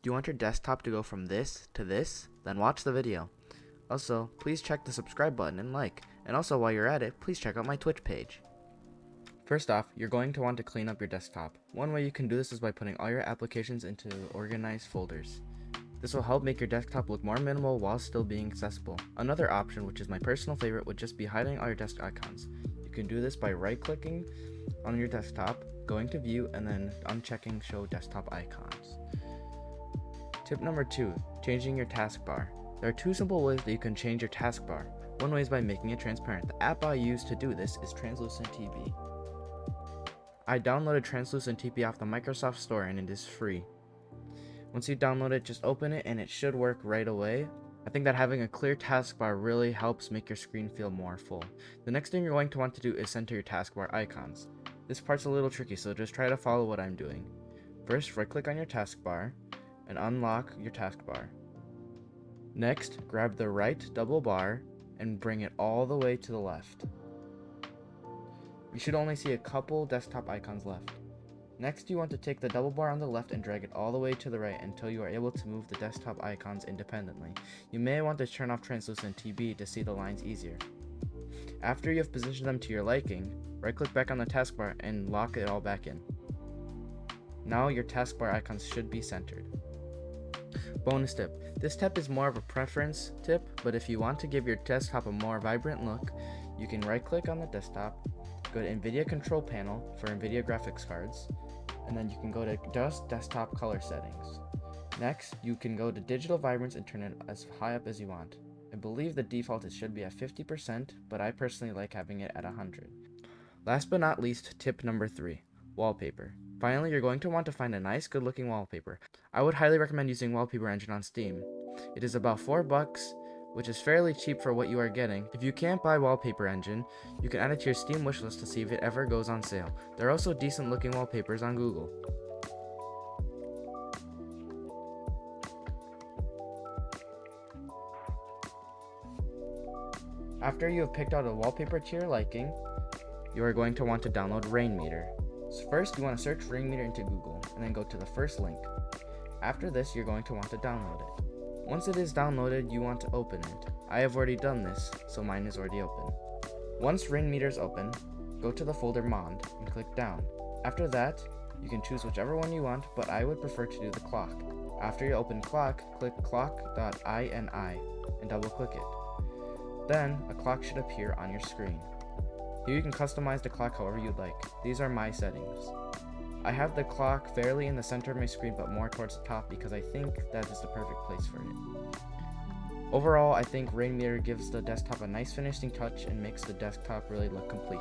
Do you want your desktop to go from this to this? Then watch the video. Also, please check the subscribe button and like. And also, while you're at it, please check out my Twitch page. First off, you're going to want to clean up your desktop. One way you can do this is by putting all your applications into organized folders. This will help make your desktop look more minimal while still being accessible. Another option, which is my personal favorite, would just be hiding all your desk icons. You can do this by right-clicking on your desktop, going to view, and then unchecking show desktop icons. Tip number 2, changing your taskbar. There are 2 simple ways that you can change your taskbar. One way is by making it transparent. The app I use to do this is Translucent TV. I downloaded Translucent TV off the Microsoft Store and it is free. Once you download it, just open it and it should work right away. I think that having a clear taskbar really helps make your screen feel more full. The next thing you're going to want to do is center your taskbar icons. This part's a little tricky, so just try to follow what I'm doing. First, right-click on your taskbar and unlock your taskbar. Next, grab the right double bar and bring it all the way to the left. You should only see a couple desktop icons left. Next, you want to take the double bar on the left and drag it all the way to the right until you are able to move the desktop icons independently. You may want to turn off Translucent TV to see the lines easier. After you have positioned them to your liking, right-click back on the taskbar and lock it all back in. Now your taskbar icons should be centered. Bonus tip. This tip is more of a preference tip, but if you want to give your desktop a more vibrant look, you can right-click on the desktop, go to NVIDIA Control Panel for NVIDIA graphics cards, and then you can go to just desktop color settings. Next, you can go to digital vibrance and turn it as high up as you want. I believe the default should be at 50%, but I personally like having it at 100. Last but not least, tip number 3, wallpaper. Finally, you're going to want to find a nice, good-looking wallpaper. I would highly recommend using Wallpaper Engine on Steam. It is about $4, which is fairly cheap for what you are getting. If you can't buy Wallpaper Engine, you can add it to your Steam wishlist to see if it ever goes on sale. There are also decent-looking wallpapers on Google. After you have picked out a wallpaper to your liking, you are going to want to download Rainmeter. So first, you want to search Rainmeter into Google, and then go to the first link. After this, you're going to want to download it. Once it is downloaded, you want to open it. I have already done this, so mine is already open. Once Rainmeter is open, go to the folder Mond and click down. After that, you can choose whichever one you want, but I would prefer to do the clock. After you open clock, click clock.ini and double click it. Then, a clock should appear on your screen. Here you can customize the clock however you'd like. These are my settings. I have the clock fairly in the center of my screen but more towards the top because I think that is the perfect place for it. Overall, I think Rainmeter gives the desktop a nice finishing touch and makes the desktop really look complete.